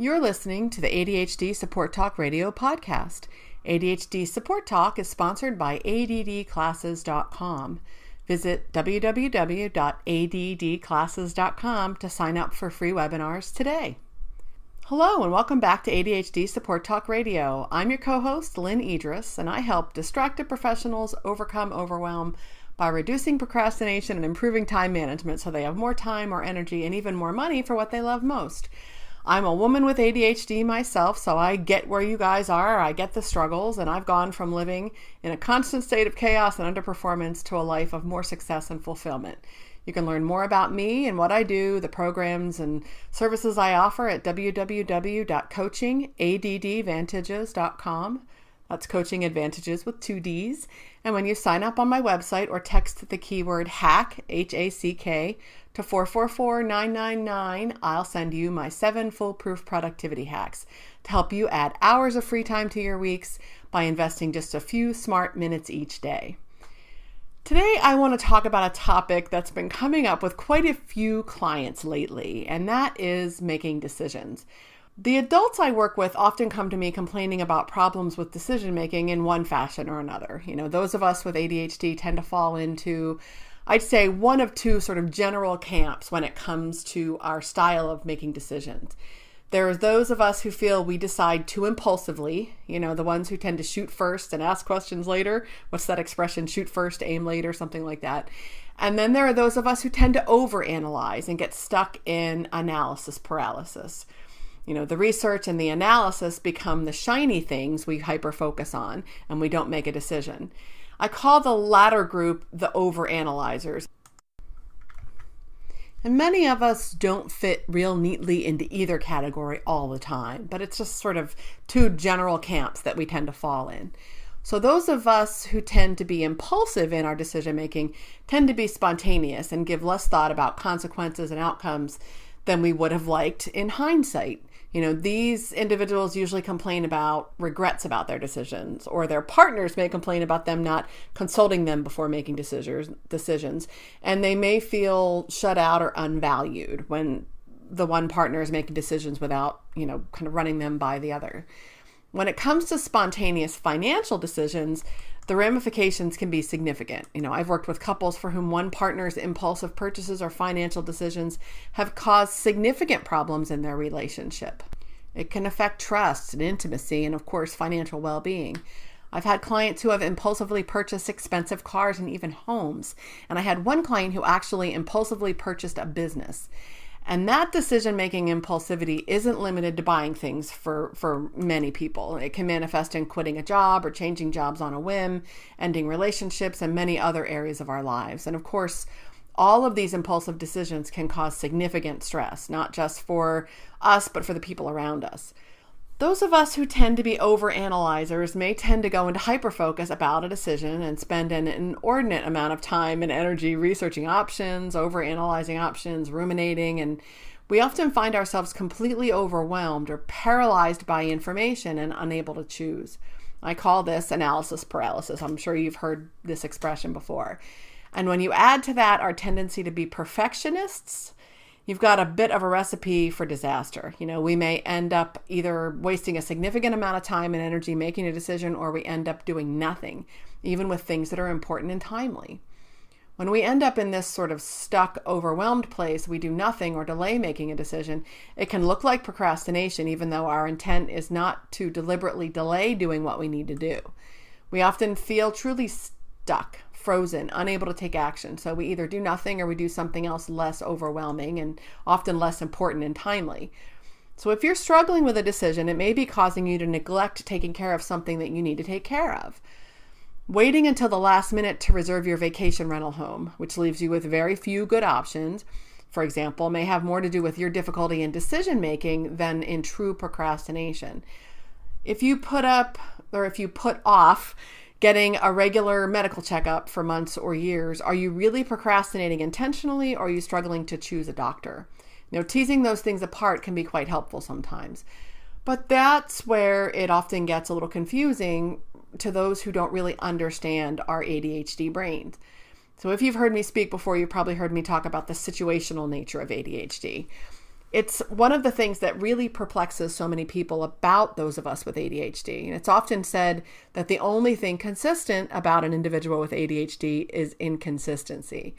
You're listening to the ADHD Support Talk Radio podcast. ADHD Support Talk is sponsored by addclasses.com. Visit www.addclasses.com to sign up for free webinars today. Hello and welcome back to ADHD Support Talk Radio. I'm your co-host, Lynne Edris, and I help distracted professionals overcome overwhelm by reducing procrastination and improving time management so they have more time, more energy, and even more money for what they love most. I'm a woman with ADHD myself, so I get where you guys are. I get the struggles, and I've gone from living in a constant state of chaos and underperformance to a life of more success and fulfillment. You can learn more about me and what I do, the programs and services I offer at www.coachingaddvantages.com. That's coaching advantages with 2 D's. And when you sign up on my website or text the keyword HACK, H-A-C-K, to 444-999, I'll send you my 7 foolproof productivity hacks to help you add hours of free time to your weeks by investing just a few smart minutes each day. Today, I want to talk about a topic that's been coming up with quite a few clients lately, and that is making decisions. The adults I work with often come to me complaining about problems with decision making in one fashion or another. Those of us with ADHD tend to fall into, I'd say, one of two sort of general camps when it comes to our style of making decisions. There are those of us who feel we decide too impulsively, the ones who tend to shoot first and ask questions later. What's that expression? Shoot first, aim later, something like that. And then there are those of us who tend to overanalyze and get stuck in analysis paralysis. The research and the analysis become the shiny things we hyper-focus on, and we don't make a decision. I call the latter group the overanalyzers. And many of us don't fit real neatly into either category all the time, but it's just sort of two general camps that we tend to fall in. So those of us who tend to be impulsive in our decision making tend to be spontaneous and give less thought about consequences and outcomes than we would have liked in hindsight. These individuals usually complain about regrets about their decisions, or their partners may complain about them not consulting them before making decisions, and they may feel shut out or unvalued when the one partner is making decisions without, kind of running them by the other. When it comes to spontaneous financial decisions, the ramifications can be significant. I've worked with couples for whom one partner's impulsive purchases or financial decisions have caused significant problems in their relationship. It can affect trust and intimacy and, of course, financial well-being. I've had clients who have impulsively purchased expensive cars and even homes. And I had one client who actually impulsively purchased a business. And that decision-making impulsivity isn't limited to buying things for many people. It can manifest in quitting a job or changing jobs on a whim, ending relationships, and many other areas of our lives. And of course, all of these impulsive decisions can cause significant stress, not just for us, but for the people around us. Those of us who tend to be overanalyzers may tend to go into hyperfocus about a decision and spend an inordinate amount of time and energy researching options, overanalyzing options, ruminating, and we often find ourselves completely overwhelmed or paralyzed by information and unable to choose. I call this analysis paralysis. I'm sure you've heard this expression before. And when you add to that our tendency to be perfectionists, you've got a bit of a recipe for disaster. We may end up either wasting a significant amount of time and energy making a decision, or we end up doing nothing, even with things that are important and timely. When we end up in this sort of stuck, overwhelmed place, we do nothing or delay making a decision. It can look like procrastination, even though our intent is not to deliberately delay doing what we need to do. We often feel truly stuck, frozen, unable to take action. So we either do nothing or we do something else less overwhelming and often less important and timely. So if you're struggling with a decision, it may be causing you to neglect taking care of something that you need to take care of. Waiting until the last minute to reserve your vacation rental home, which leaves you with very few good options, for example, may have more to do with your difficulty in decision making than in true procrastination. If you put off getting a regular medical checkup for months or years, are you really procrastinating intentionally, or are you struggling to choose a doctor? Teasing those things apart can be quite helpful sometimes. But that's where it often gets a little confusing to those who don't really understand our ADHD brains. So if you've heard me speak before, you've probably heard me talk about the situational nature of ADHD. It's one of the things that really perplexes so many people about those of us with ADHD. And it's often said that the only thing consistent about an individual with ADHD is inconsistency.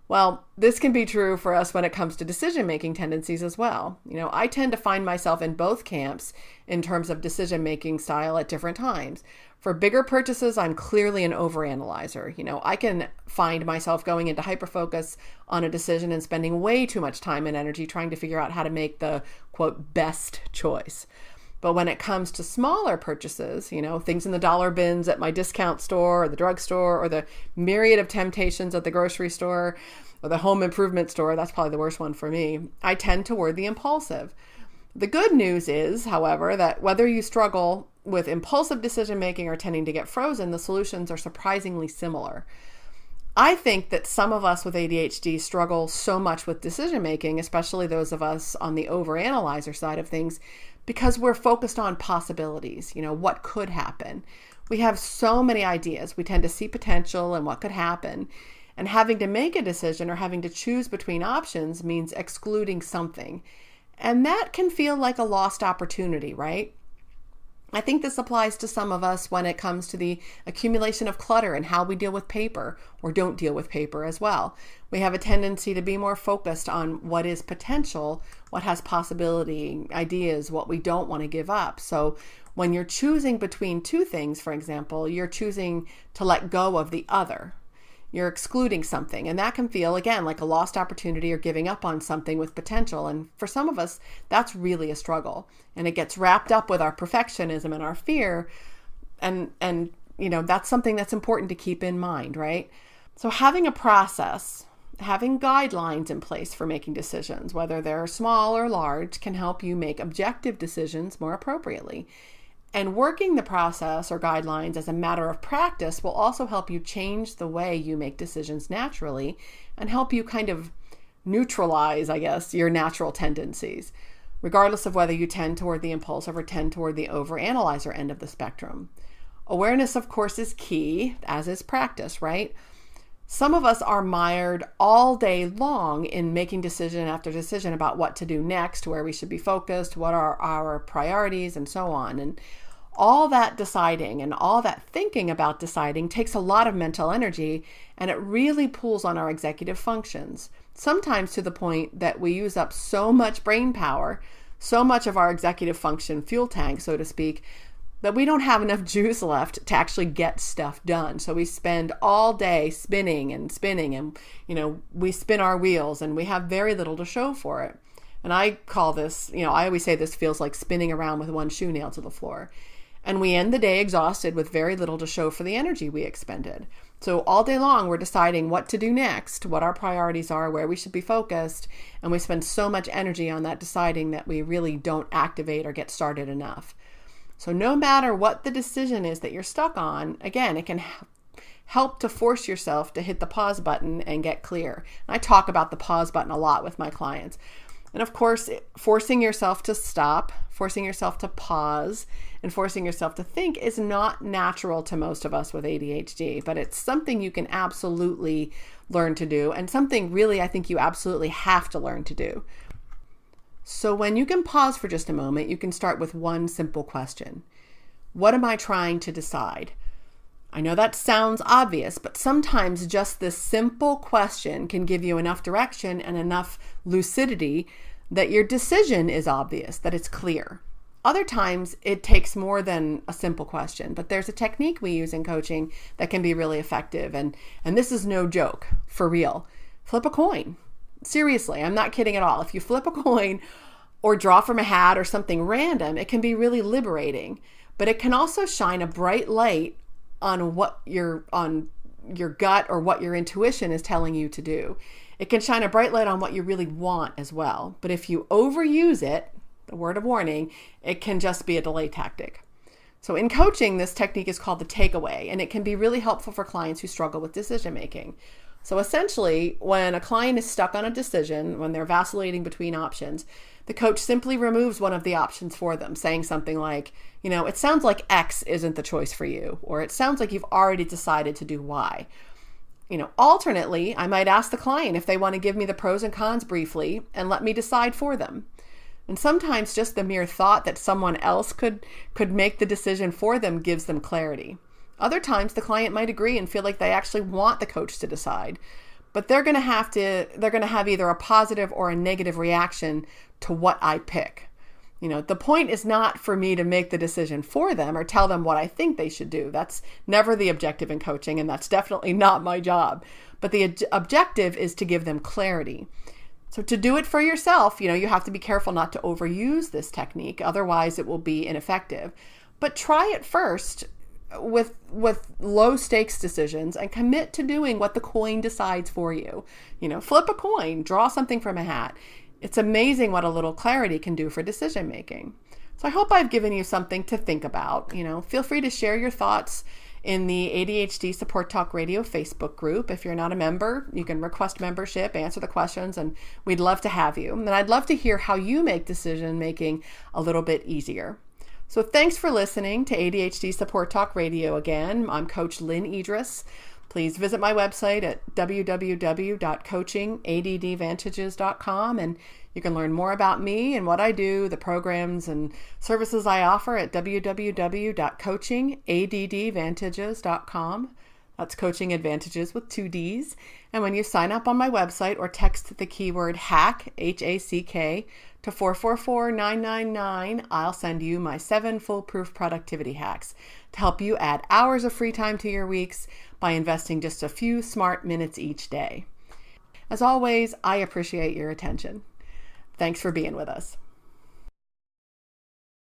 Well, this can be true for us when it comes to decision-making tendencies as well. I tend to find myself in both camps in terms of decision-making style at different times. For bigger purchases, I'm clearly an overanalyzer. I can find myself going into hyperfocus on a decision and spending way too much time and energy trying to figure out how to make the, quote, best choice. But when it comes to smaller purchases, things in the dollar bins at my discount store or the drugstore or the myriad of temptations at the grocery store or the home improvement store, that's probably the worst one for me, I tend toward the impulsive. The good news is, however, that whether you struggle with impulsive decision-making or tending to get frozen, the solutions are surprisingly similar. I think that some of us with ADHD struggle so much with decision-making, especially those of us on the overanalyzer side of things, because we're focused on possibilities, what could happen. We have so many ideas. We tend to see potential and what could happen. And having to make a decision or having to choose between options means excluding something. And that can feel like a lost opportunity, right? I think this applies to some of us when it comes to the accumulation of clutter and how we deal with paper or don't deal with paper as well. We have a tendency to be more focused on what is potential, what has possibility, ideas, what we don't want to give up. So when you're choosing between two things, for example, you're choosing to let go of the other. You're excluding something, and that can feel, again, like a lost opportunity or giving up on something with potential. And for some of us, that's really a struggle. And it gets wrapped up with our perfectionism and our fear. And that's something that's important to keep in mind, right? So having a process, having guidelines in place for making decisions, whether they're small or large, can help you make objective decisions more appropriately. And working the process or guidelines as a matter of practice will also help you change the way you make decisions naturally and help you kind of neutralize, I guess, your natural tendencies, regardless of whether you tend toward the impulsive or tend toward the overanalyzer end of the spectrum. Awareness, of course, is key, as is practice, right? Some of us are mired all day long in making decision after decision about what to do next, where we should be focused, what are our priorities, and so on. And all that deciding and all that thinking about deciding takes a lot of mental energy, and it really pulls on our executive functions, sometimes to the point that we use up so much brain power, so much of our executive function fuel tank, so to speak, that we don't have enough juice left to actually get stuff done. So we spend all day spinning and we spin our wheels and we have very little to show for it. And I call this, I always say this feels like spinning around with one shoe nailed to the floor. And we end the day exhausted with very little to show for the energy we expended. So all day long, we're deciding what to do next, what our priorities are, where we should be focused. And we spend so much energy on that deciding that we really don't activate or get started enough. So no matter what the decision is that you're stuck on, again, it can help to force yourself to hit the pause button and get clear. And I talk about the pause button a lot with my clients. And of course, forcing yourself to stop, forcing yourself to pause, and forcing yourself to think is not natural to most of us with ADHD, but it's something you can absolutely learn to do, and something really I think you absolutely have to learn to do. So when you can pause for just a moment, you can start with one simple question. What am I trying to decide? I know that sounds obvious, but sometimes just this simple question can give you enough direction and enough lucidity that your decision is obvious, that it's clear. Other times it takes more than a simple question, but there's a technique we use in coaching that can be really effective. And this is no joke, for real. Flip a coin. Seriously, I'm not kidding at all. If you flip a coin or draw from a hat or something random, it can be really liberating, but it can also shine a bright light on what your gut or what your intuition is telling you to do. It can shine a bright light on what you really want as well. But if you overuse it, the word of warning, it can just be a delay tactic. So in coaching, this technique is called the takeaway, and it can be really helpful for clients who struggle with decision making. So essentially, when a client is stuck on a decision, when they're vacillating between options, the coach simply removes one of the options for them, saying something like, it sounds like X isn't the choice for you, or it sounds like you've already decided to do Y. Alternately, I might ask the client if they want to give me the pros and cons briefly and let me decide for them. And sometimes just the mere thought that someone else could make the decision for them gives them clarity. Other times the client might agree and feel like they actually want the coach to decide, but they're going to have either a positive or a negative reaction to what I pick. The point is not for me to make the decision for them or tell them what I think they should do. That's never the objective in coaching, and that's definitely not my job. But the objective is to give them clarity. So to do it for yourself, you have to be careful not to overuse this technique. Otherwise, it will be ineffective. But try it first with low stakes decisions and commit to doing what the coin decides for you. Flip a coin, draw something from a hat. It's amazing what a little clarity can do for decision making. So I hope I've given you something to think about. Feel free to share your thoughts in the ADHD Support Talk Radio Facebook group. If you're not a member, you can request membership, answer the questions, and we'd love to have you. And I'd love to hear how you make decision making a little bit easier. So thanks for listening to ADHD Support Talk Radio again. I'm Coach Lynne Edris. Please visit my website at www.coachingaddvantages.com, and you can learn more about me and what I do, the programs and services I offer at www.coachingaddvantages.com. That's Coaching Advantages with 2 Ds. And when you sign up on my website or text the keyword HACK, H-A-C-K, to 444-999, I'll send you my 7 foolproof productivity hacks to help you add hours of free time to your weeks by investing just a few smart minutes each day. As always, I appreciate your attention. Thanks for being with us.